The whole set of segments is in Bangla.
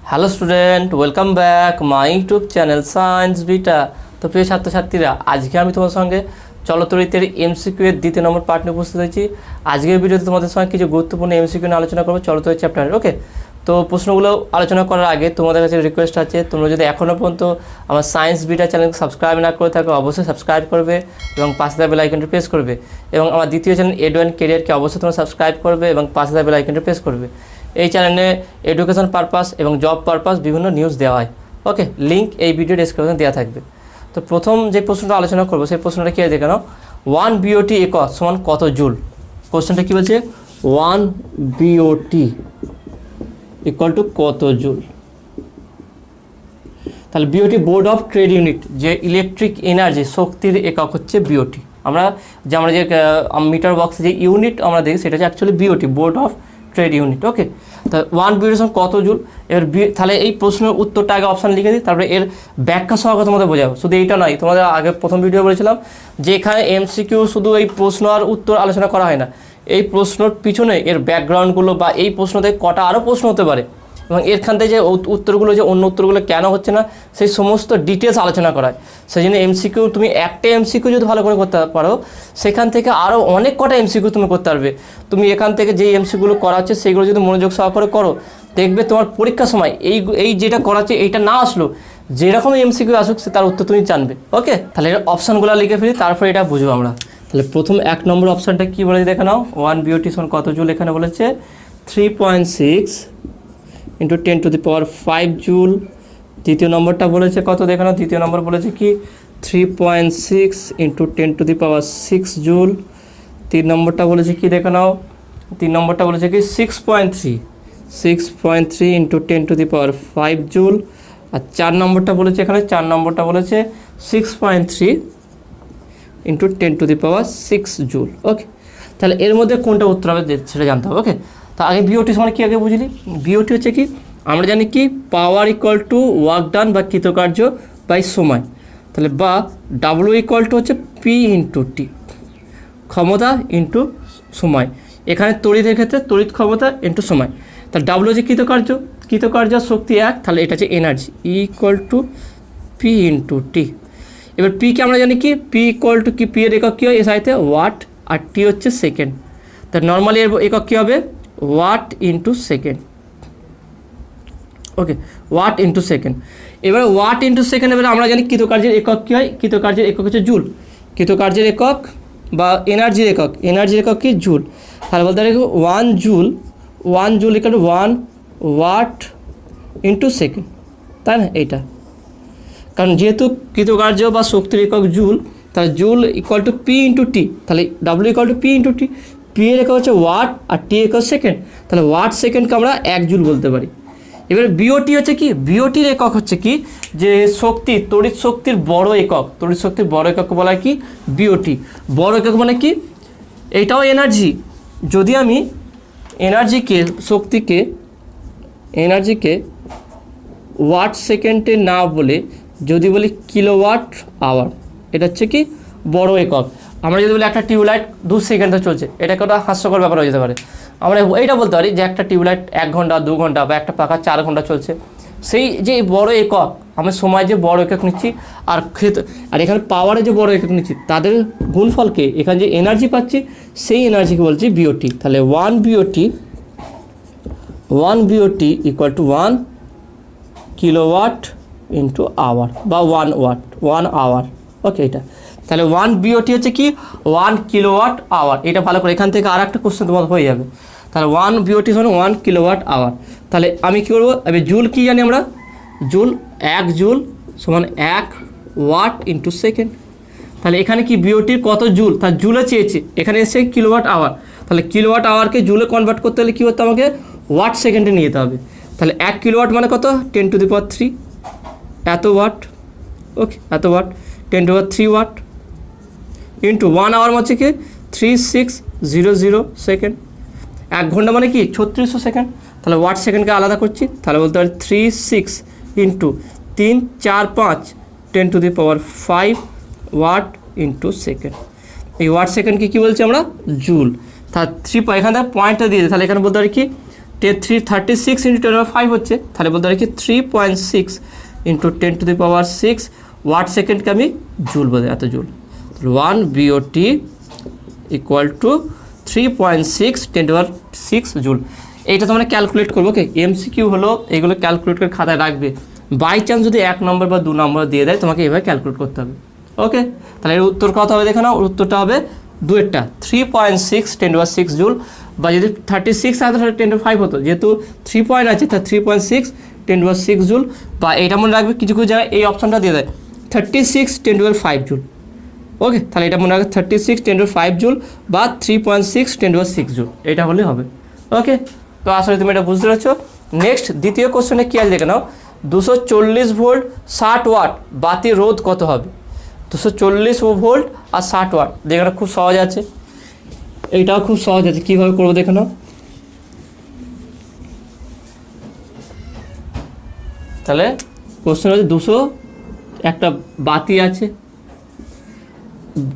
Hello student, welcome back my YouTube channel science beta. তো প্রিয় ছাত্রছাত্রীরা, আজকে আমি তোমার সঙ্গে চলতরিতের এমসিকিউ এর দ্বিতীয় নম্বর পার্ট নিয়ে উপস্থিত হয়েছি। আজকের ভিডিওতে তোমাদের সঙ্গে কিছু গুরুত্বপূর্ণ এমসিকিউ নিয়ে আলোচনা করবো চলতরিত চ্যাপ্টারের। ওকে, তো প্রশ্নগুলো আলোচনা করার আগে তোমাদের কাছে রিকোয়েস্ট আছে, তোমরা যদি এখনও পর্যন্ত আমার সায়েন্স বিটা চ্যানেলকে সাবস্ক্রাইব না করে থাকো অবশ্যই সাবস্ক্রাইব করবে এবং পাশে থাকা বেল আইকনটি প্রেস করবে, এবং আমার দ্বিতীয় চ্যানেল এডু অ্যান্ড কেরিয়ারকে অবশ্যই তোমরা সাবস্ক্রাইব করবে এবং পাশে থাকা বেল আইকনটি প্রেস করবে। এই চ্যানেলে এডুকেশন পারপাস এবং জব পারপাস বিভিন্ন নিউজ দেওয়া হয়। ওকে, লিঙ্ক এই ভিডিও ডেসক্রিপশনে দেওয়া থাকবে। তো প্রথম যে প্রশ্নটা আলোচনা করবো সেই প্রশ্নটা কী দেখে নাও, 1 বিওটি একক সমান কত জুল? কোশ্চেনটা কী বলছে, 1 বিওটি ইকুয়াল টু কত জুল? তাহলে BOT board of trade unit, যে ইলেকট্রিক এনার্জি শক্তির একক হচ্ছে বিওটি। আমরা যে মিটার বক্সে যে ইউনিট আমরা দেখি সেটা হচ্ছে actually BOT, board of trade unit. Okay, তা 1 বিওটি সমান কত জুল? এবার তাহলে এই প্রশ্নের উত্তরটা আগে অপশান লিখে দিই, তারপরে এর ব্যাখ্যা সহকারে তোমাদের বোঝাবো। শুধু এইটা নয়, তোমাদের আগে প্রথম ভিডিও বলেছিলাম যে এখানে এমসিকিউ শুধু এই প্রশ্ন আর উত্তর আলোচনা করা হয় না, এই প্রশ্নর পিছনে এর ব্যাকগ্রাউন্ডগুলো বা এই প্রশ্ন থেকে কটা আরও প্রশ্ন হতে পারে এবং এরখান থেকে যে উত্তরগুলো, যে অন্য উত্তরগুলো কেন হচ্ছে না, সেই সমস্ত ডিটেলস আলোচনা করা হয়। সেই জন্য এমসিকিউ তুমি একটা এমসিকিউ যদি ভালো করে করতে পারো, সেখান থেকে আরও অনেক কটা এমসিকিউ তুমি করতে পারবে। তুমি এখান থেকে যেই এমসিকিউগুলো করা হচ্ছে সেইগুলো যদি মনোযোগ সহকারে করো, দেখবে তোমার পরীক্ষার সময় এই যেটা করাচ্ছে এইটা না আসলো, যেরকম এমসিকিউ আসুক তার উত্তর তুমি জানবে। ওকে, তাহলে এর অপশানগুলো লিখে ফেলি, তারপরে এটা বুঝবো আমরা। তাহলে প্রথম 1 নম্বর অপশানটা কী বলেছে দেখে নাও, 1 বিওটি সমান কত জুল? এখানে বলেছে 3.6 into 10 to the power 5 joule. দ্বিতীয় নম্বরটা বলেছে কত দেখে নাও, দ্বিতীয় নম্বর বলেছে কি 3.6 into 10 to the power 6 joule. 3 নম্বরটা বলেছে কি দেখে নাও, 3 নম্বরটা বলেছে কি 6.3 into 10 to the power 5 joule. আর 4 নম্বরটা বলেছে, এখানে 4 নম্বরটা বলেছে 6.3 into 10 to the power 6 joule. Okay, তাহলে এর মধ্যে কোনটা উত্তর হবে সেটা জানতে হবে। ওকে, তো আগে বিওটি সমান কি আগে বুঝলি, বিওটি হচ্ছে কি, আমরা জানি কি পাওয়ার ইকুয়াল টু ওয়ার্ক ডান বা কৃতকার্য বাই সময়। তাহলে বা ডাব্লিউ ইকুয়াল টু হচ্ছে পি ইন্টু টি, ক্ষমতা ইন্টু সময়। এখানে তড়িতের ক্ষেত্রে তড়িৎ ক্ষমতা ইন্টু সময়। তাহলে ডাব্লিউ হচ্ছে কৃতকার্য শক্তি 1, তাহলে এটা হচ্ছে energy equal to P into T. এবার পিকে আমরা জানি কি পি ইকুয়াল টু কি, পি এর একক কী হয় এসআইতে ওয়াট, আর টি হচ্ছে সেকেন্ড। তা নর্মালি এর একক কী হবে, ওয়াট ইন্টু সেকেন্ড। ওকে, ওয়াট ইন্টু সেকেন্ড। এবার ওয়াট ইন্টু সেকেন্ড, এবার আমরা জানি কৃতকার্যের একক কী হয়, কৃতকার্যের একক হচ্ছে জুল। কৃতকার্যের একক বা এনার্জির একক কি, জুল। তাহলে বলতে পারি 1 joule equal to 1 watt into second, তাই না? এইটা কারণ যেহেতু কৃতকার্য বা শক্তির একক জুল, তাহলে joule equal to P into T, তাহলে W equal to P into T. P এর একক হচ্ছে ওয়াট আর টি একক সেকেন্ড, তাহলে ওয়াট সেকেন্ডকে আমরা 1 জুল বলতে পারি। এবার বিওটি হচ্ছে কি, বিওটির একক হচ্ছে কি, যে শক্তি, তড়িৎ শক্তির বড় একক, তড়িৎ শক্তির বড় এককে বলা হয় কি বিওটি। বড় একক মানে কি, এইটাও এনার্জি। যদি আমি এনার্জিকে ওয়াট সেকেন্ডে না বলে যদি বলি কিলোওয়াট আওয়ার, এটা হচ্ছে কি বড় একক। আমরা যদি বলি একটা টিউবলাইট 2 সেকেন্ডে চলছে, এটা একটা হাস্যকর ব্যাপার হয়ে যেতে পারে। আমরা এইটা বলতে পারি যে একটা টিউবলাইট 1 ঘন্টা 2 ঘন্টা বা একটা পাখা 4 ঘন্টা চলছে। সেই যে বড় একক, আমরা সময় যে বড় একক নিচ্ছি আর এখানে পাওয়ারে যে বড় একক নিচ্ছি, তাদের গুণফলকে এখানে যে এনার্জি পাচ্ছি সেই এনার্জিকে বলছি বিওটি। তাহলে 1 BOT equal to 1 kilowatt into hour বা 1 আওয়ার। ওকে, এটা তাহলে 1 বিওটি হচ্ছে কি 1 কিলোওয়াট আওয়ার। এটা ভালো করে, এখান থেকে আর একটা কোশ্চেন তোমার হয়ে যাবে। তাহলে 1 বিওটি সমান 1 কিলোওয়াট আওয়ার। তাহলে আমি কী করবো, আমি জুল কী জানি আমরা, জুল 1 জুল সমান 1 ওয়াট ইন্টু সেকেন্ড। তাহলে এখানে কি বিওটির কত জুল, তার জুলে চেয়েছে, এখানে এসে কিলোওয়াট আওয়ার। তাহলে কিলোওয়াট আওয়ারকে জুলে কনভার্ট করতে হলে কী করতে আমাকে, ওয়াট সেকেন্ডে নিয়ে যেতে হবে। তাহলে 1 কিলোওয়াট মানে কত, 10 টু দি পাওয়ার 3 এত ওয়াট। ওকে, এত watt 10 to the power 3 watt into 1 hour হচ্ছে কি 3600 সেকেন্ড। 1 ঘন্টা মানে কি 3600 সেকেন্ড। তাহলে ওয়াট সেকেন্ডকে আলাদা করছি, তাহলে বলতে পারি 36 into 3 4 5 10 to the power 5 watt into second. এই ওয়াট সেকেন্ডকে কী বলছি আমরা, জুল। তার 3 এখানে পয়েন্টটা দিয়ে, তাহলে এখানে বলতে পারি কি 36 ইন্টু 10⁵ হচ্ছে, তাহলে বলতে পারি কি 3.6 ইন্টু 10⁶ ওয়াট সেকেন্ডকে আমি জুল বলে, এত joule. 1 BOT equal to 3.6 10⁶ joule. এইটা তোমরা ক্যালকুলেট করবো। ওকে, MCQ হলো, এগুলো ক্যালকুলেট করে খাতায় রাখবে। বাই চান্স যদি 1 নম্বর বা 2 নম্বর দিয়ে দেয়, তোমাকে এভাবে ক্যালকুলেট করতে হবে। ওকে, তাহলে এর উত্তর কত হবে দেখে নাও। উত্তরটা হবে 2-এরটা 3.6 10⁶ জুল, বা যদি 36 আসতো তাহলে 10⁵ হতো, যেহেতু 3 পয়েন্ট আছে তার 3.6 10⁶ জুল, বা এটা মনে রাখবে কিছু কিছু জায়গায় এই অপশানটা দিয়ে দেয় 36 10⁵ জুল। ওকে, তাহলে এটা মনে রাখবে 36 10⁵ জুল বা 3.6 10⁶ জুল, এটা হলেই হবে। ওকে, তো আসলে তুমি এটা বুঝতে পারছো। নেক্সট দ্বিতীয় কোশ্চেনে কী আছে দেখে নাও। 240 ভোল্ট 60 ওয়াট বাতি রোধ কত হবে? 240 ভোল্ট আর 60 ওয়াট, দেখে নাও খুব সহজ আছে, এইটাও খুব সহজ আছে। কীভাবে করবো দেখে নাও। তাহলে কোশ্চেন হচ্ছে 200, একটা বাতি আছে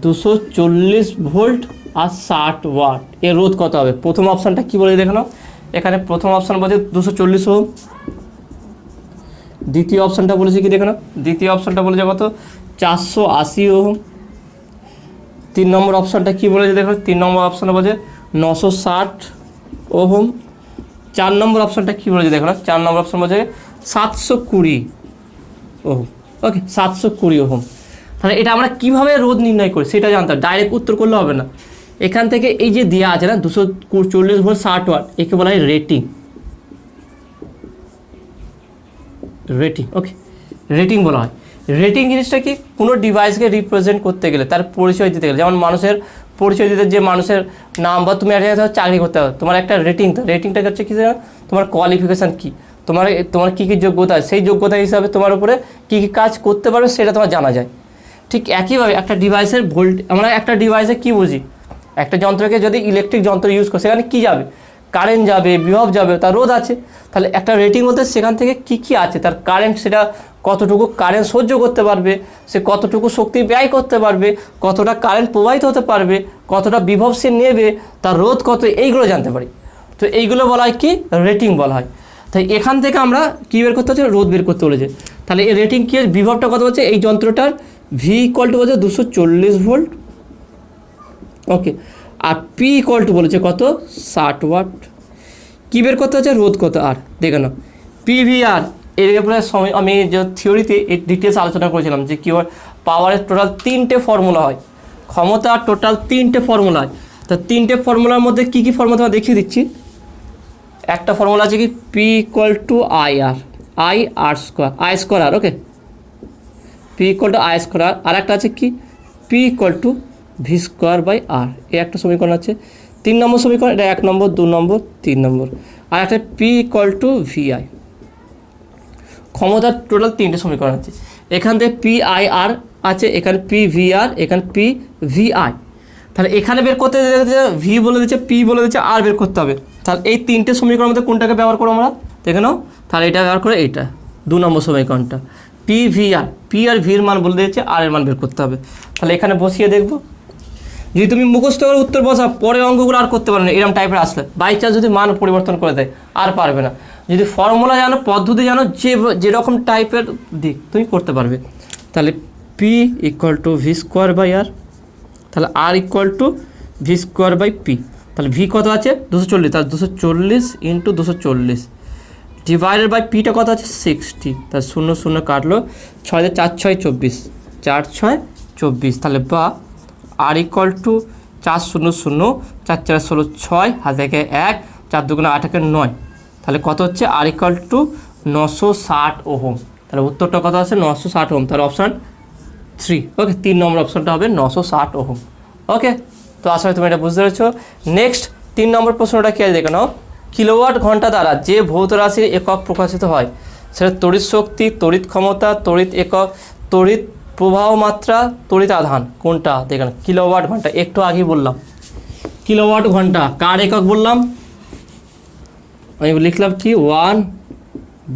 240 ভোল্ট আর 60 ওয়াট, এর রোধ কত হবে? প্রথম অপশানটা কী বলে দেখে নাও। এখানে প্রথম অপশান বলছে 240 ওহম, দ্বিতীয় অপশানটা বলেছে কি দেখে নাও। দ্বিতীয় অপশানটা বলেছে কত? 480 ওহম। 3 নম্বর অপশানটা কী বলেছে দেখো। 3 নম্বর অপশানটা বলছে 960 ওহম। 4 নম্বর অপশানটা কী বলেছে দেখো না। 4 নম্বর অপশান বলছে 720 ওহম। ওকে, 720 ওহম। তাহলে এটা আমরা কীভাবে রোধ নির্ণয় করি সেটা জানতে হবে, ডাইরেক্ট উত্তর করলে হবে না। এখান থেকে এই যে দেওয়া আছে না 240 ভোল্ট 60 ওয়াট, একে বলা হয় রেটিং। রেটিং, ওকে, রেটিং বলা হয়। রেটিং জিনিসটা কি? কোনো ডিভাইসকে রিপ্রেজেন্ট করতে গেলে, তার পরিচয় দিতে গেলে, যেমন মানুষের পরিচয় দিতে যে মানুষের নাম, বা তুমি একটা চাকরি করতে হবে, তোমার একটা রেটিং, রেটিংটা হচ্ছে কি, তোমার কোয়ালিফিকেশান কী, তোমার কী কী যোগ্যতা আছে, সেই যোগ্যতা হিসাবে তোমার উপরে কী কী কাজ করতে পারবে সেটা তোমার জানা যায়। ঠিক একইভাবে একটা ডিভাইসের আমরা একটা ডিভাইসে কী বুঝি, একটা যন্ত্রকে যদি ইলেকট্রিক যন্ত্র ইউজ করে সেখানে কী যাবে? কারেন্ট যাবে, বিভব যাবে, তার রোধ আছে। তাহলে একটা রেটিং বলতে সেখান থেকে কী কী আছে, তার কারেন্ট, সেটা কতটুকু কারেন্ট সহ্য করতে পারবে, সে কতটুকু শক্তি ব্যয় করতে পারবে, কতটা কারেন্ট প্রবাহিত হতে পারবে, কতটা বিভব সে নেবে, তার রোধ কত, এইগুলো জানতে পারি। তো এইগুলো বলা হয় কি? রেটিং বলা হয়। তাই এখান থেকে আমরা কী বের করতে হচ্ছে? রোধ বের করতে বলেছে। তাহলে এই রেটিং কী? বিভবটা কত বলছে? এই যন্ত্রটার ভি ইকুয়াল টু বলছে 240 ভোল্ট। ওকে, আর পি ইকুয়াল টু বলেছে কত? 60 ওয়াট। কী বের করতে হচ্ছে? রোধ কত। আর দেখে নাও পিভিআর, এর ব্যাপারে সময় আমি যে থিওরিতে এই ডিটেলস আলোচনা করেছিলাম যে কী হয়, পাওয়ারের টোটাল 3টে ফর্মুলা হয়, ক্ষমতার টোটাল 3টে ফর্মুলা হয়। তো 3টে ফর্মুলার মধ্যে কী কী ফর্মুলা তোমার দেখিয়ে দিচ্ছি। একটা ফর্মুলা আছে কি, P equal to I R square, I square R. Okay, P equal to I square. আর একটা আছে কি, P equal to V square by R, এই একটা সমীকরণ আছে। 3 নম্বর সমীকরণ, এটা 1 নম্বর 2 নম্বর 3 নম্বর। আর একটা পি ইকুয়াল টু ভিআই। ক্ষমতার টোটাল 3টে সমীকরণ আছে। এখান থেকে পি আই আর আছে, এখানে পি ভি আর, এখানে পি ভি আই। তাহলে এখানে বের করতে ভি বলে দিচ্ছে, পি বলে দিচ্ছে, আর বের করতে হবে। তাহলে এই 3টে সমীকরণের মধ্যে কোনটাকে ব্যবহার করো আমরা দেখে নাও। তাহলে এটা ব্যবহার করে এইটা 2 নম্বর সমীকরণটা, পি ভি আর, পি আর ভির মান বলে দিয়েছে, আর এর মান বের করতে হবে। তাহলে এখানে বসিয়ে দেখবো, যদি তুমি মুখস্থ করে উত্তর বসা, পরে অঙ্কগুলো আর করতে পারবে না। এরকম টাইপের আসলে বাই চান্স যদি মান পরিবর্তন করে দেয় আর পারবে না। যদি ফর্মুলা জানো, পদ্ধতি জানো, যেরকম টাইপের দিক তুমি করতে পারবে। তাহলে P equal to V square by R, তাহলে R equal to V square by P. তাহলে ভি কত আছে? 240, তাহলে 240 ইন্টু 240 ডিভাইডেড বাই পিটা কত আছে? 60। তাহলে 0 0 কাটলো, 6 4 6 24, 4 6 24। তাহলে বা আর ইকুয়াল টু 4 0 0, 4 4 16, 6, হাত থেকে 1, 4 2 8 9। তাহলে কত হচ্ছে? আর ইকুয়াল টু 960 ওহম। তাহলে উত্তরটা কত আছে? 960 ওহম। তাহলে অপশান 3। ওকে, 3 নম্বর অপশানটা হবে 960 ওহম। ওকে, তো আসলে তুমি এটা বুঝতে পেরেছো। নেক্সট 3 নম্বর প্রশ্নটা কি আছে দেখে নাও। কিলোওয়াট ঘন্টা দ্বারা যে ভৌত রাশির একক প্রকাশিত হয় সেটা তড়িৎ শক্তি, তড়িৎ ক্ষমতা, তড়িৎ একক, তড়িৎ প্রবাহ মাত্রা, তড়িৎ আধান, কোনটা দেখে নাও। কিলোওয়াট ঘন্টা একটু আগেই বললাম, কিলোওয়াট ঘন্টা কার একক বললাম, আমি লিখলাম কি 1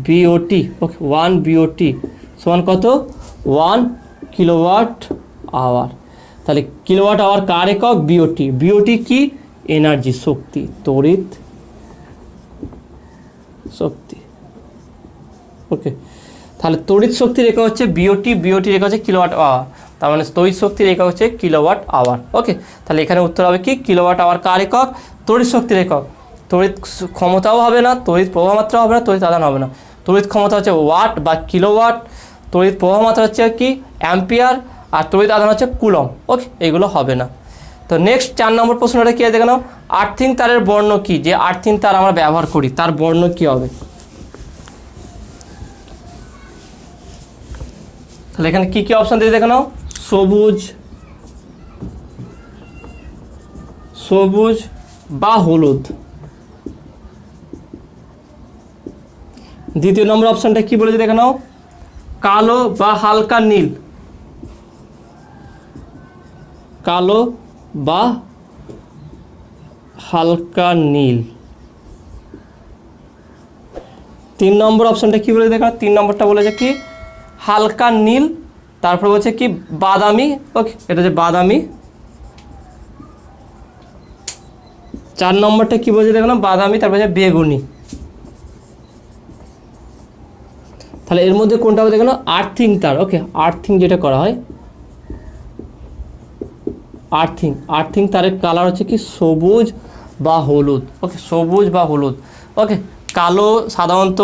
BOT। ওকে, 1 BOT সমান কত? 1 কিলোওয়াট আওয়ার। তাহলে কিলোওয়াট আওয়ার কার একক? BOT। BOT কি? এনার্জি, শক্তি, তড়িৎ শক্তি। ওকে, তাহলে তড়িৎ শক্তির একক হচ্ছে বিওটি, বিওটির একক হচ্ছে কিলোওয়াট আওয়ার, তার মানে তড়িৎ শক্তির একক হচ্ছে কিলোওয়াট আওয়ার। ওকে, তাহলে এখানে উত্তর হবে কি কিলোওয়াট আওয়ার কার একক? তড়িৎ শক্তির একক। তড়িৎ ক্ষমতাও হবে না, তড়িৎ প্রবাহ মাত্রা হবে না, তড়িৎ আদান হবে না। তড়িৎ ক্ষমতা হচ্ছে ওয়াট বা কিলোওয়াট, তড়িৎ প্রবাহ মাত্রা হচ্ছে কি অ্যাম্পিয়ার, আর তড়িৎ আদান হচ্ছে কুলম। ওকে, এইগুলো হবে না। তো নেক্সট 4 নম্বর প্রশ্নটা কি আছে দেখে নাও। আর্থিং তারের বর্ণ কি? যে আর্থিং তার আমরা ব্যবহার করি তার বর্ণ কি হবে? তাহলে এখানে কি কি অপশন দিয়ে দেখে নাও। সবুজ, সবুজ বা হলুদ। দ্বিতীয় নম্বর অপশনটা কি বলেছে দেখে নাও। কালো বা হালকা নীল, কালো বা হালকা নীল। 3 নম্বর অপশনটা কি বলেছে দেখো। 3 নম্বরটা বলেছে কি হালকা নীল, তারপর বলছে কি বাদামি। ওকে, এটা হচ্ছে বাদামি। 4 নম্বরটা কি বলছে দেখো না, বাদামি, তারপর হচ্ছে বেগুনি। তাহলে এর মধ্যে কোনটা হবে দেখো না, আর্থিং তার। ওকে, আর্থিং যেটা করা হয়, আর্থিং, আর্থিং তারের কালার হচ্ছে কি সবুজ বা হলুদ। ওকে, সবুজ বা হলুদ। ওকে, কালো সাধারণত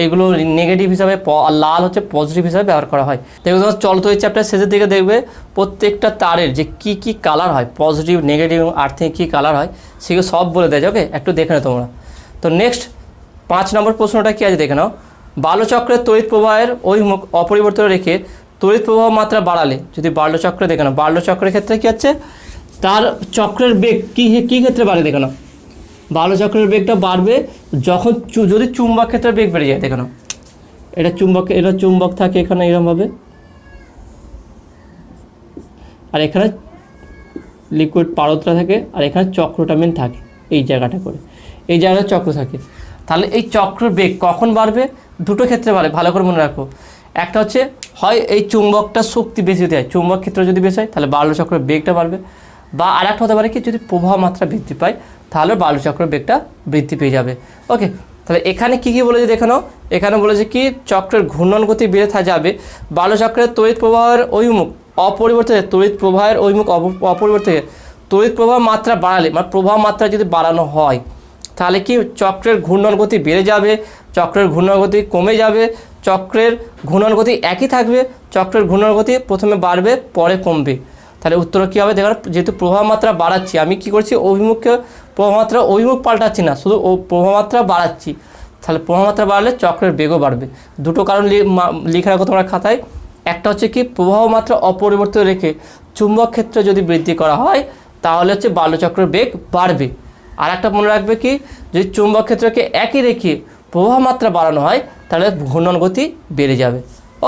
এগুলো নেগেটিভ হিসাবে, আর লাল হচ্ছে পজিটিভ হিসাবে ব্যবহার করা হয়। দেখবে তোমার চলতো এই চ্যাপ্টার শেষের দিকে দেখবে প্রত্যেকটা তারের যে কি কি কালার হয়, পজিটিভ, নেগেটিভ, আর্থিং কী কালার হয় সেগুলো সব বলে দেয়। ওকে, একটু দেখে নাও তোমরা। তো নেক্সট 5 নম্বর প্রশ্নটা কী আছে দেখে নাও। বাল্যচক্রের তড়িৎ প্রবাহের অভিমুখ অপরিবর্তিত রেখে তড়িৎ প্রবাহ মাত্রা বাড়ালে, যদি বাল্যচক্রে দেখে নাও, বাল্যচক্রের ক্ষেত্রে কী হচ্ছে, তার চক্রের বেগ কী ক্ষেত্রে বাড়ে দেখে নাও। বাল্যচক্রের বেগটা বাড়বে যখন যদি চুম্বক ক্ষেত্রের বেগ বেড়ে যায়। দেখে নাও, এটা চুম্বক থাকে এখানে এরকমভাবে, আর এখানে লিকুইড পারদটা থাকে, আর এখানে চক্রটা মেন থাকে এই জায়গাটা করে, এই জায়গায় চক্র থাকে। তাহলে এই চক্রের বেগ কখন বাড়বে? দুটো ক্ষেত্রে বাড়ে, ভালো করে মনে রাখো। একটা হচ্ছে হয় এই চুম্বকটা শক্তি বেশি দেয়, চুম্বক ক্ষেত্র যদি বেশি হয় তাহলে বাল্যচক্রের বেগটা বাড়বে, বা আর একটা হতে পারে কি যদি প্রবাহ মাত্রা বৃদ্ধি পায় তাহলে বাল্যচক্রের বেগটা বৃদ্ধি পেয়ে যাবে। ওকে, তাহলে এখানে কী কী বলেছে দেখে নাও। এখানে বলেছে কি চক্রের ঘূর্ণন গতি বেড়ে যাবে, বাল্যচক্রের তড়িৎ প্রবাহের অভিমুখ অপরিবর্তিত, তড়িৎ প্রবাহের অভিমুখ অপরিবর্তিত, তড়িৎ প্রবাহ মাত্রা বাড়ালে, মানে প্রবাহ মাত্রা যদি বাড়ানো হয় তাহলে কি চক্রের ঘূর্ণন গতি বেড়ে যাবে, চক্রের ঘূর্ণন গতি কমে যাবে, চক্রের ঘূর্ণন গতি একই থাকবে, চক্রের ঘূর্ণন গতি প্রথমে বাড়বে পরে কমবে। তাহলে উত্তর কী হবে দেখো, যেহেতু প্রবাহ মাত্রা বাড়াচ্ছি, আমি কি করছি অভিমুখকে প্রবাহ মাত্রা অভিমুখ পাল্টাচ্ছি না, শুধু প্রবাহ মাত্রা বাড়াচ্ছি, তাহলে প্রবাহ মাত্রা বাড়লে চক্রের বেগও বাড়বে। দুটো কারণ লিখে রাখো তোমরা খাতায়। একটা হচ্ছে কি প্রবাহ মাত্রা অপরিবর্তিত রেখে চুম্বক ক্ষেত্রে যদি বৃদ্ধি করা হয় তাহলে হচ্ছে বাল্যচক্রের বেগ বাড়বে। আর একটা মনে রাখবে কি যদি চুম্বক ক্ষেত্রকে একই রেখে প্রবাহ মাত্রা বাড়ানো হয় তাহলে ঘূর্ণন গতি বেড়ে যাবে।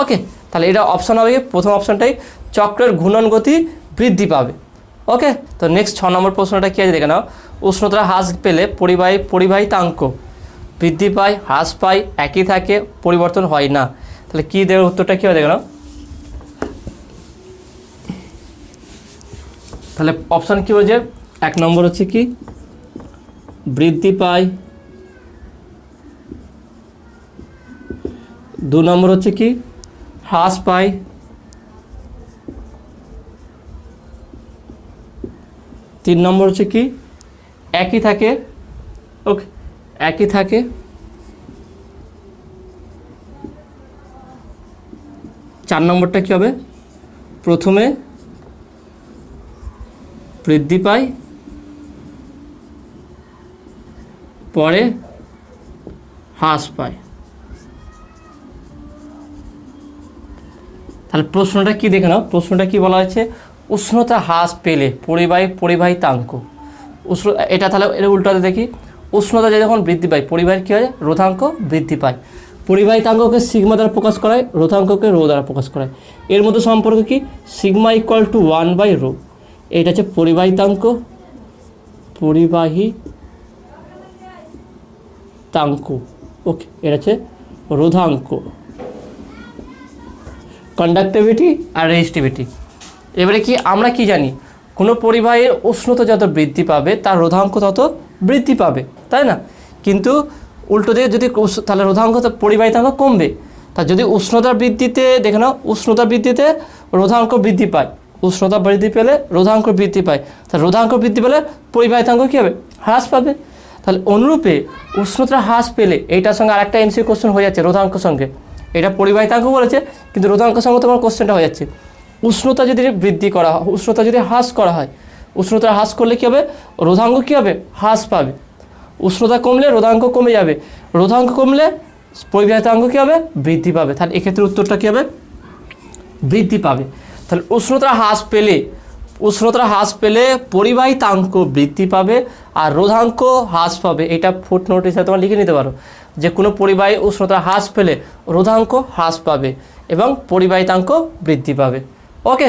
ওকে, তাহলে এটা অপশান হবে প্রথম অপশানটাই, চক্রের ঘূর্ণন গতি বৃদ্ধি পাবে। ওকে, তো নেক্সট 6 নম্বর প্রশ্নটা কী আছে দেখে নাও। উষ্ণতা হ্রাস পেলে পরিবাহিতাঙ্ক বৃদ্ধি পায়, হ্রাস পায়, একই থাকে, পরিবর্তন হয় না। তাহলে কী দেওয়ার উত্তরটা কী হবে দেখে নাও। তাহলে অপশান কী বলছে, 1 নম্বর হচ্ছে কি বৃদ্ধি পায়, 2 নম্বর হচ্ছে কি হ্রাস পায়, 3 নম্বর হচ্ছে কি একই থাকে। ওকে, একই থাকে, 4 নম্বরটা কী হবে, প্রথমে বৃদ্ধি পায় পরে হ্রাস পায়। তাহলে প্রশ্নটা কি দেখে নাও, প্রশ্নটা কি বলা হয়েছে, উষ্ণতা হ্রাস পেলে পরিবাহিতাঙ্ক এটা, তাহলে এটা উল্টাতে দেখি, উষ্ণতা যখন বৃদ্ধি পায় পরিবাহীর কী হয়, রোধাঙ্ক বৃদ্ধি পায়। পরিবাহিতাঙ্ককে সিগমা দ্বারা প্রকাশ করায়, রোধাঙ্ককে রো দ্বারা প্রকাশ করায়। এর মধ্যে সম্পর্ক কি, সিগমা ইকুয়াল টু 1/ρ। এটা হচ্ছে পরিবাহিতাঙ্ক, পরিবাহিতাঙ্ক। ওকে, এটা হচ্ছে রোধাঙ্ক, কন্ডাক্টিভিটি আর রেজিস্টিভিটি। এবারে কি আমরা কি জানি, কোনো পরিবাহীর উষ্ণতা যত বৃদ্ধি পাবে তার রোধাঙ্ক তত বৃদ্ধি পাবে, তাই না? কিন্তু উল্টো দিকে যদি তাহলে রোধাঙ্ক তো পরিবাহিতাঙ্ক কমবে। তা যদি উষ্ণতা বৃদ্ধিতে দেখে নাও, উষ্ণতা বৃদ্ধিতে রোধাঙ্ক বৃদ্ধি পায়, উষ্ণতা বৃদ্ধি পেলে রোধাঙ্ক বৃদ্ধি পায়, তাহলে রোধাঙ্ক বৃদ্ধি পেলে পরিবাহিতাঙ্ক কী হবে, হ্রাস পাবে। তাহলে অনুরূপে উষ্ণতা হ্রাস পেলে এইটার সঙ্গে আরেকটা এমসিকিউ কোশ্চেন হয়ে যাচ্ছে রোধাঙ্ক সঙ্গে, এটা পরিবাহিতাঙ্ক বলেছে কিন্তু রোধাঙ্ক সঙ্গে তোমার কোশ্চেনটা হয়ে যাচ্ছে। উষ্ণতা যদি বৃদ্ধি করা হয়, উষ্ণতা যদি হ্রাস করা হয়, উষ্ণতা হ্রাস করলে কী হবে, রোধাঙ্ক কী হবে, হ্রাস পাবে। উষ্ণতা কমলে রোধাঙ্ক কমে যাবে, রোধাঙ্ক কমলে পরিবাহিতাঙ্ক কী হবে, বৃদ্ধি পাবে। তাহলে এক্ষেত্রে উত্তরটা কী হবে, বৃদ্ধি পাবে। তাহলে উষ্ণতা হ্রাস পেলে, উষ্ণতা হ্রাস পেলে পরিবাহিতাঙ্ক বৃদ্ধি পাবে আর রোধাঙ্ক হ্রাস পাবে। এটা ফুটনোট হিসেবে তোমরা লিখে নিতে পারো যে কোনো পরিবাহী উষ্ণতা হ্রাস পেলে রোধাঙ্ক হ্রাস পাবে এবং পরিবাহিতাঙ্ক বৃদ্ধি পাবে। ওকে,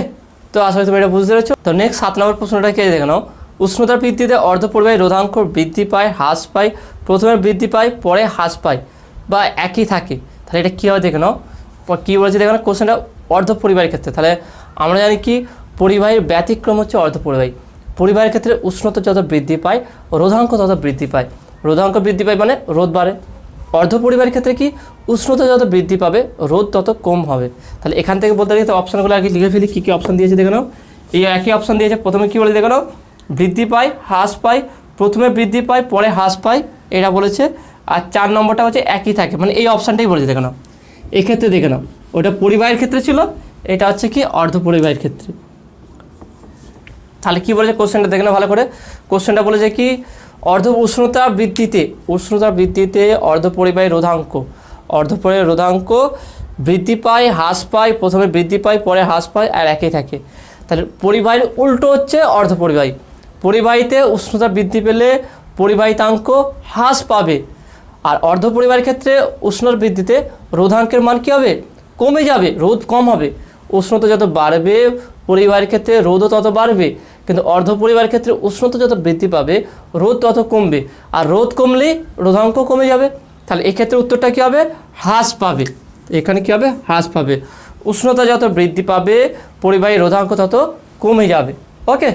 তো আসলে তুমি এটা বুঝতে পেরেছো। তো নেক্সট 7 নম্বর প্রশ্নটা কে দেখে নাও, উষ্ণতার বৃদ্ধিতে অর্ধপরিবাহী রোধাঙ্ক বৃদ্ধি পায়, হ্রাস পায়, প্রথমে বৃদ্ধি পায় পরে হ্রাস পায় বা একই থাকে। তাহলে এটা কী হবে দেখে নাও, কী বলেছে দেখে নাও কোশ্চেনটা অর্ধপরিবাহীর ক্ষেত্রে। তাহলে আমরা জানি কি পরিবাহীর ব্যতিক্রম হচ্ছে অর্ধপরিবাহী। পরিবাহীর ক্ষেত্রে উষ্ণতা যত বৃদ্ধি পায় রোধাঙ্ক তত বৃদ্ধি পায়, রোধাঙ্ক বৃদ্ধি পায় মানে রোধ বাড়ে। অর্ধপরিবাহীর ক্ষেত্রে কি উষ্ণতা যত বৃদ্ধি পাবে রোধ তত কম হবে। তাহলে এখান থেকে বলতে গেলে অপশানগুলো আগে লিখে ফেলি, কী কী অপশান দিয়েছে দেখে নাও। এই একই অপশান দিয়েছে, প্রথমে কী বলে দেখে নাও, বৃদ্ধি পায় হ্রাস পায়, প্রথমে বৃদ্ধি পায় পরে হ্রাস পায় এটা বলেছে। আর 4 নম্বরটা হচ্ছে একই থাকে, মানে এই অপশানটাই বলেছে দেখে নাও। এক্ষেত্রে দেখে নাও ওটা পরিবাহীর ক্ষেত্রে ছিল, এটা হচ্ছে কি অর্ধপরিবাহীর ক্ষেত্রে। তাহলে কী বলেছে কোশ্চেনটা দেখে নাও ভালো করে। কোশ্চেনটা বলেছে কি উষ্ণতা বৃদ্ধিতে অর্ধপরিবাহী রোধাঙ্ক, অর্ধপরিবাহী রোধাঙ্ক বৃদ্ধি পায় হ্রাস পায়, প্রথমে বৃদ্ধি পায় পরে হ্রাস পায় আর একই থাকে। তাহলে পরিবাহীর উল্টো হচ্ছে অর্ধপরিবাহী। পরিবাহীতে উষ্ণতা বৃদ্ধি পেলে পরিবাহিতাঙ্ক হ্রাস পাবে আর অর্ধপরিবাহীর ক্ষেত্রে উষ্ণতার বৃদ্ধিতে রোধাঙ্কের মান কী হবে, কমে যাবে, রোধ কম হবে। উষ্ণতা যত বাড়বে পরিবাহীর ক্ষেত্রে রোধও তত বাড়বে, কিন্তু অর্ধপরিবাহীর ক্ষেত্রে উষ্ণতা যত বৃদ্ধি পাবে রোধ তত কমবে আর রোধ কমলেই রোধাঙ্ক কমে যাবে। তাহলে এক্ষেত্রে উত্তরটা কী হবে, হ্রাস পাবে। এখানে কী হবে, হ্রাস পাবে। উষ্ণতা যত বৃদ্ধি পাবে পরিবাহী রোধাঙ্ক তত কমে যাবে। ওকে,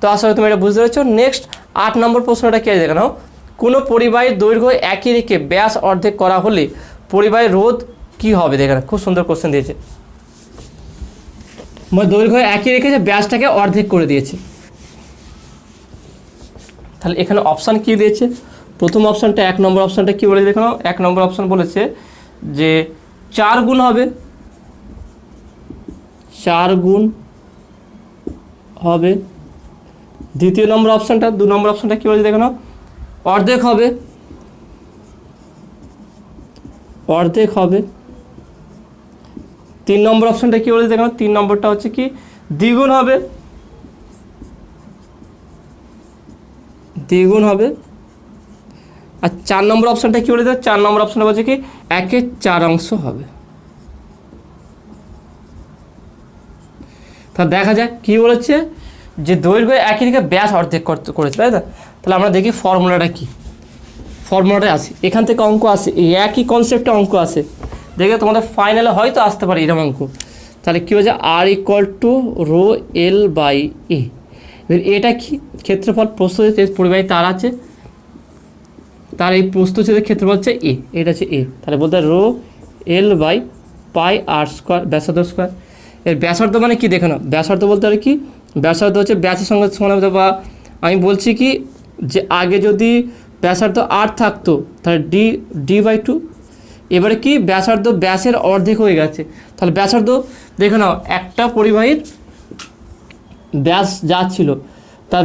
তো আসলে তুমি এটা বুঝতে পেরেছো। নেক্সট 8 নম্বর প্রশ্নটা কে দেখে নাও, কোনো পরিবাহীর দৈর্ঘ্য একই রেখে ব্যাস অর্ধেক করা হলে পরিবাহীর রোধ কী হবে দেখে নাও। খুব সুন্দর কোশ্চেন দিয়েছে, দৈর্ঘ্য একই রেখেছে ব্যাসটাকে অর্ধেক করে দিয়েছে। তাহলে এখানে অপশান কী দিয়েছে, প্রথম অপশানটা 1 নম্বর অপশানটা কী বলেছে দেখো। 1 নম্বর অপশান বলেছে যে 4 গুণ হবে, 4 গুণ হবে। দ্বিতীয় নম্বর অপশানটা 2 নম্বর অপশানটা কী বলেছে দেখো, অর্ধেক হবে, অর্ধেক হবে। 3 নম্বর অপশানটা কী বলেছে দেখো, 3 নম্বরটা হচ্ছে কি দ্বিগুণ হবে, দ্বিগুণ হবে। আর 4 নম্বর অপশানটা কী বলেছে, 4 নম্বর অপশানটা বলছে কি 1/4 হবে। তা দেখা যাক কী বলেছে, যে দৈর্ঘ্য একই রেখে ব্যাস অর্ধেক করেছে, তাই না। তাহলে আমরা দেখি ফর্মুলাটা কী, ফর্মুলাটা আসে এখান থেকে অঙ্ক আসে, এই একই কনসেপ্টে অঙ্ক আসে। দেখে তোমাদের ফাইনালে হয়তো আসতে পারে এরকম অঙ্ক। তাহলে কী হচ্ছে, R=ρL/A। এটা কি ক্ষেত্রফল, প্রস্থচ্ছেদ পরিবাহী তার আছে, তার এই প্রস্থচ্ছেদের ক্ষেত্রফল হচ্ছে A, এটা হচ্ছে A। তাহলে বলতে ρL/πr², ব্যাসার্ধ স্কোয়ার। এর ব্যাসার্ধ মানে কি দেখে নাও, ব্যাসার্ধ বলতে পারে কি, ব্যাসার্ধ হচ্ছে ব্যাসের সঙ্গে সমান হবে। বা আমি বলছি কি যে আগে যদি ব্যাসার্ধ R থাকতো তাহলে d/2, এবারে কি ব্যাসার্ধ ব্যাসের অর্ধেক হয়ে গেছে। তাহলে ব্যাসার্ধ দেখে নাও, একটা পরিবাহীর ব্যাস যা ছিল তার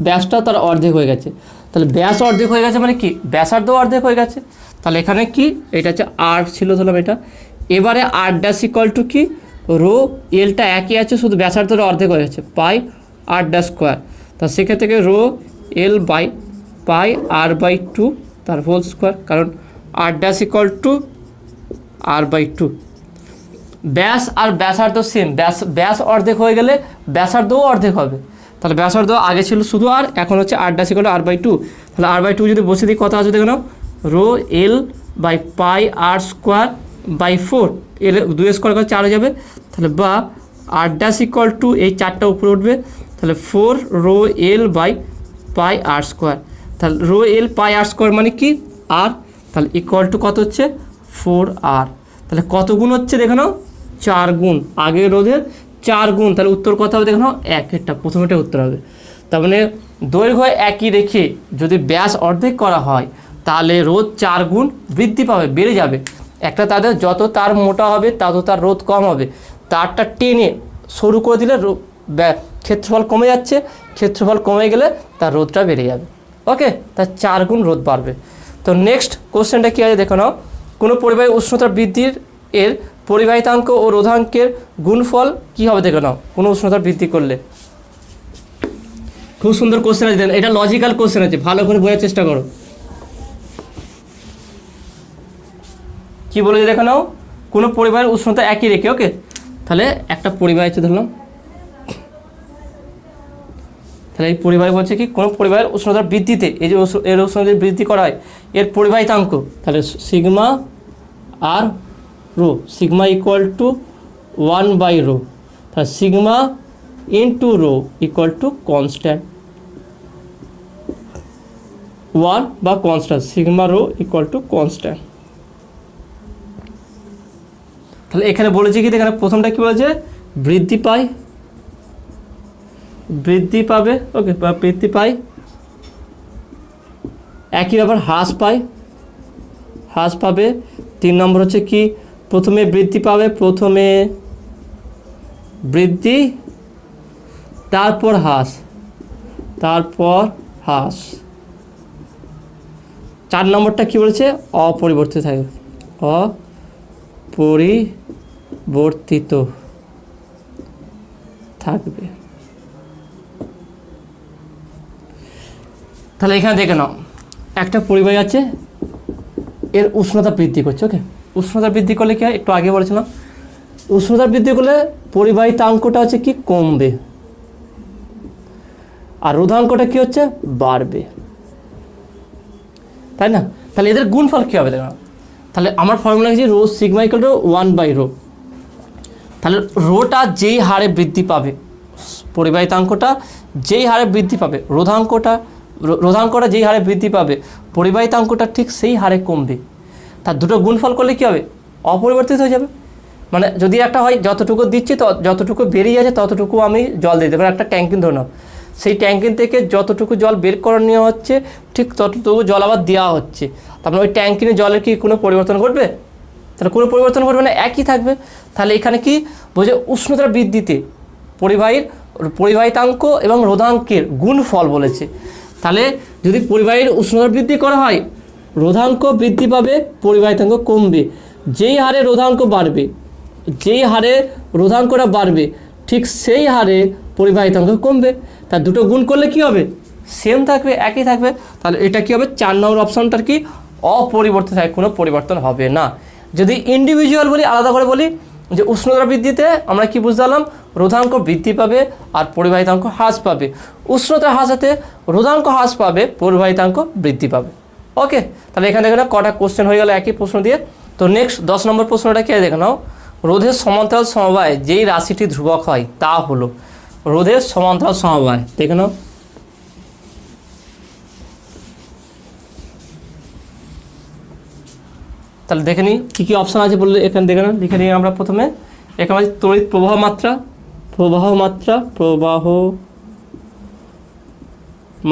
ব্যাসটা তার অর্ধেক হয়ে গেছে। তাহলে ব্যাস অর্ধেক হয়ে গেছে মানে কি ব্যাসার্ধ অর্ধেক হয়ে গেছে। তাহলে এখানে কি এটা হচ্ছে R ছিল ধরলাম এটা। এবারে R' কি ρL একই আছে, শুধু ব্যাসার্ধটা অর্ধেক হয়ে গেছে, πr²। তা সেক্ষেত্রে থেকে ρL/πr/2 তার হোল স্কোয়ার, কারণ R' R/2। ব্যাস আর ব্যাসার্ধ সেম, ব্যাস অর্ধেক হয়ে গেলে ব্যাসার্ধও অর্ধেক হবে। তাহলে ব্যাসার্ধ আগে ছিল শুধু আর, এখন হচ্ছে R' R/2। তাহলে R/2 যদি বসে দিই কত আসবে দেখো, ρL/πr²/4, এর 2 স্কোয়ার করে 4 হয়ে যাবে। তাহলে বা R' এই 4টা উপরে উঠবে, তাহলে 4 ρL/πr²। তাহলে ρL/πr² মানে কি আর, তাহলে ইকুয়াল টু কত হচ্ছে 4R। তাহলে কত গুণ হচ্ছে দেখে নাও 4 গুণ, আগের রোধের 4 গুণ। তাহলে উত্তর কত হবে দেখে নাও 1, এটা প্রথমেটা উত্তর হবে। তার মানে দৈর্ঘ্য একই রেখে যদি ব্যাস অর্ধেক করা হয় তাহলে রোধ 4 গুণ বৃদ্ধি পাবে, বেড়ে যাবে। একটা তাদের যত তার মোটা হবে তত তার রোধ কম হবে, তারটা টেনে সরু করে দিলে ক্ষেত্রফল কমে যাচ্ছে, ক্ষেত্রফল কমে গেলে তার রোধটা বেড়ে যাবে। ওকে, তার 4 গুণ রোধ বাড়বে। তো নেক্সট কোশ্চেনটা কী আছে দেখো নাও, কোনো পরিবাহী উষ্ণতা বৃদ্ধির এর পরিবাহিতাঙ্ক ও রোধাঙ্কের গুণফল কী হবে দেখো নাও কোনো উষ্ণতা বৃদ্ধি করলে। খুব সুন্দর কোশ্চেন আছে, এটা লজিক্যাল কোশ্চেন আছে, ভালো করে বোঝার চেষ্টা করো। কি বলেছে দেখো নাও, কোনো পরিবাহের উষ্ণতা একই রেখে, ওকে তাহলে একটা পরিবাহ আছে ধরলাম, তাহলে এই পরিবাহী বলছে কি কোনো পরিবাহের উষ্ণতার বৃদ্ধিতে এই যে এর উষ্ণতা বৃদ্ধি করা হয় এর পরিবাহিতাঙ্ক, তাহলে সিগমা আর রো, সিগমা ইকুয়াল টু 1/ρ, তাহলে sigma into rho equal to constant 1 বা constant, sigma rho equal to constant. তাহলে এখানে বলেছে কি এখানে প্রথমটা কি বলেছে বৃদ্ধি পায়, বৃদ্ধি পাবে, ওকে বা বৃদ্ধি পায়, একই ব্যাপার হ্রাস পায়, হ্রাস পাবে। 3 নম্বর হচ্ছে কি প্রথমে বৃদ্ধি পাবে, প্রথমে বৃদ্ধি তারপর হ্রাস, তারপর হ্রাস। 4 নম্বরটা কি বলেছে অপরিবর্তিত থাকবে, অপরিবর্তিত থাকবে। তাহলে এখানে দেখে নাও একটা পরিবাহী আছে, এর উষ্ণতা বৃদ্ধি করছে, ওকে উষ্ণতা বৃদ্ধি করলে কি হয় একটু আগে বলেছিলাম, উষ্ণতা বৃদ্ধি করলে পরিবাহিতাঙ্কটা হচ্ছে কি কমবে আর রোধাঙ্কটা কি হচ্ছে বাড়বে, তাই না? তাহলে এদের গুণফল কী হবে দেখো, তাহলে আমার ফর্মুলা হচ্ছে রো সিগমা ইকুয়াল টু 1/ρ। তাহলে রোটা যেই হারে বৃদ্ধি পাবে, পরিবাহিতাঙ্কটা যেই হারে বৃদ্ধি পাবে, রোধাঙ্কটা যেই হারে বৃদ্ধি পাবে, পরিবাহিতাঙ্কটা ঠিক সেই হারে কমবে। তার দুটো গুণফল করলে কী হবে অপরিবর্তিত হয়ে যাবে। মানে যদি একটা হয় যতটুকু দিচ্ছি যতটুকু বেরিয়ে যাচ্ছে ততটুকু আমি জল দিতে পারি, একটা ট্যাঙ্কিন ধরে নাও, সেই ট্যাঙ্কিন থেকে যতটুকু জল বের করে নেওয়া হচ্ছে ঠিক ততটুকু জল আবার দেওয়া হচ্ছে, তারপরে ওই ট্যাঙ্কিনের জলের কি কোনো পরিবর্তন ঘটবে? তাহলে কোনো পরিবর্তন ঘটবে না, একই থাকবে। তাহলে এখানে কি বোঝে উষ্ণতার বৃদ্ধিতে পরিবাহিতাঙ্ক এবং রোধাঙ্কের গুণফল বলেছে। তাহলে যদি পরিবাহীর উষ্ণতা বৃদ্ধি করা হয় রোধাঙ্ক বৃদ্ধি পাবে, পরিবাহিতাঙ্ক কমবে। যেই হারে রোধাঙ্ক বাড়বে, যেই হারে রোধাঙ্কটা বাড়বে ঠিক সেই হারে পরিবাহিতাঙ্ক কমবে। তার দুটো গুণ করলে কি হবে সেম থাকবে, একই থাকবে। তাহলে এটা কি হবে 4 নম্বর অপশনটার কি অপরিবর্তিত থাকে, কোনো পরিবর্তন হবে না। যদি ইন্ডিভিজুয়াল বলি, আলাদা করে বলি যে উষ্ণতা বৃদ্ধিতে আমরা কি বুঝতে পারলাম রোধাঙ্ক বৃদ্ধি পাবে আর পরিবাহিতাঙ্ক হ্রাস পাবে, উষ্ণতা হ্রাসাতে রোধাঙ্ক হ্রাস পাবে, পরিবাহিতাঙ্ক বৃদ্ধি পাবে। ওকে, তাহলে এখানে দেখে নাও কটা কোশ্চেন হয়ে গেল একই প্রশ্ন দিয়ে। তো নেক্সট 10 নম্বর প্রশ্নটা কি দেখে নাও, রোধের সমান্তরাল সমবায় যেই রাশিটি ধ্রুবক হয় তা হলো, রোধের সমান্তরাল সমবায় দেখে নাও। তাহলে দেখে নিই কী কী অপশান আছে বললে এখানে দেখে নাও, লিখে নিই আমরা। প্রথমে এখানে আছে তড়িৎ প্রবাহ মাত্রা, প্রবাহ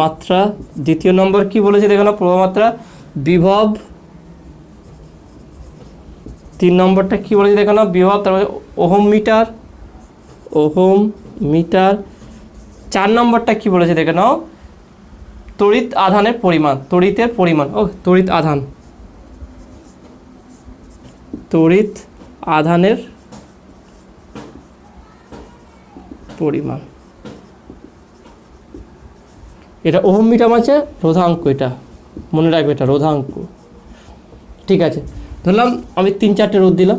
মাত্রা। দ্বিতীয় নম্বর কি বলেছে দেখে নাও প্রবাহ মাত্রা, বিভব। 3 নম্বরটা কি বলেছে দেখে নাও বিভব, তারপরে ওহম মিটার। 4 নম্বরটা কি বলেছে দেখে নাও তড়িৎ আধানের পরিমাণ, তড়িতের পরিমাণ, তড়িৎ আধানের পরিমাণ। এটা ওহম মিটার আছে, রোধাঙ্ক, এটা মনে রাখবে, এটা রোধাঙ্ক। ঠিক আছে, ধরলাম আমি 3-4টে রোধ দিলাম,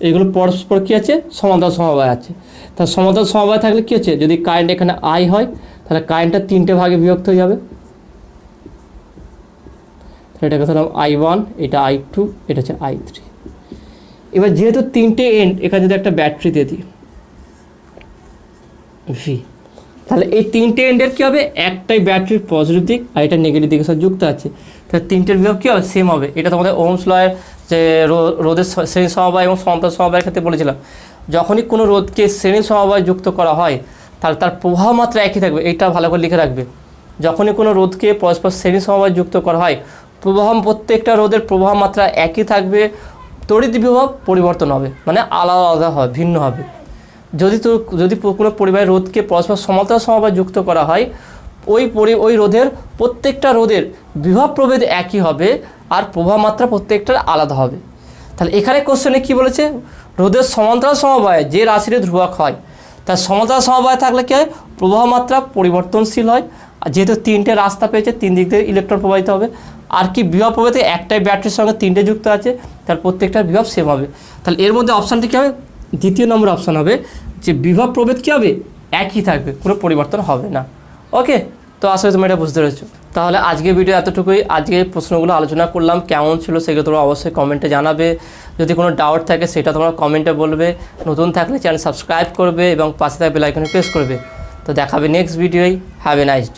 এইগুলো পরস্পর কী আছে সমান্তরাল সমবায় আছে। তার সমান্তরাল সমবায় থাকলে কী হচ্ছে যদি কারেন্ট এখানে আই হয় তাহলে কারেন্টটা 3টে ভাগে বিভক্ত হয়ে যাবে। এটা কথা নাম I1, এটা I2, এটা হচ্ছে I3। এবার যেহেতু 3টে এন্ড, এখানে যদি একটা ব্যাটারি দিয়ে দিই V, তাহলে এই তিনটে এন্ডের কী হবে, একটাই ব্যাটারির পজিটিভ দিক আর এটা নেগেটিভ দিকের সাথে যুক্ত আছে, তাহলে তিনটের বিভব কী হবে, সেম হবে। এটা তোমাদের ওহমস লয়ের যে রোধের শ্রেণী সমবায় এবং সমান্তরাল সমবায়ের ক্ষেত্রে বলেছিলাম, যখনই কোনো রোধকে শ্রেণী সমবায় যুক্ত করা হয় তাহলে তার প্রবাহ মাত্রা একই থাকবে। এইটা ভালো করে লিখে রাখবে, যখনই কোনো রোধকে পরস্পর শ্রেণী সমবায় যুক্ত করা হয় প্রবাহ, প্রত্যেকটা রোধের প্রবাহ মাত্রা একই থাকবে, তড়িৎ বিভব পরিবর্তন হবে, মানে আলাদা আলাদা হবে, ভিন্ন হবে। যদি কোনো পরিবাহী রোধকে পরস্পর সমান্তরাল সমবায় যুক্ত করা হয়, ওই রোধের প্রত্যেকটা রোধের বিভব প্রভেদ একই হবে আর প্রবাহ মাত্রা প্রত্যেকটার আলাদা হবে। তাহলে এখানে কোশ্চেনে কী বলেছে, রোধের সমান্তরাল সমবায়ে যে রাশিটি ধ্রুবক হয় তার সমান্তরাল সমবায় থাকলে কী হয়, প্রবাহ মাত্রা পরিবর্তনশীল হয়। আর যেহেতু তিনটে রাস্তা পেয়েছে, তিন দিক থেকে ইলেকট্রন প্রবাহিত হবে। আর কি বিভব প্রভেদে একটাই ব্যাটারির সঙ্গে তিনটে যুক্ত আছে, তার প্রত্যেকটার বিভব সেম হবে। তাহলে এর মধ্যে অপশানটি কী হবে, দ্বিতীয় নম্বর অপশান হবে যে বিভব প্রভেদ কী হবে, একই থাকবে, কোনো পরিবর্তন হবে না। ওকে, তো আসলে তুমি এটা বুঝতে পেরেছো। তাহলে আজকের ভিডিও এতটুকুই। আজকে প্রশ্নগুলো আলোচনা করলাম, কেমন ছিল সেগুলো তোমরা অবশ্যই কমেন্টে জানাবে। যদি কোনো ডাউট থাকে সেটা তোমরা কমেন্টে বলবে। নতুন থাকলে চ্যানেল সাবস্ক্রাইব করবে এবং পাশে থাকা বেল আইকনে প্রেস করবে। তো দেখাবে নেক্সট ভিডিওয়। Have a nice day.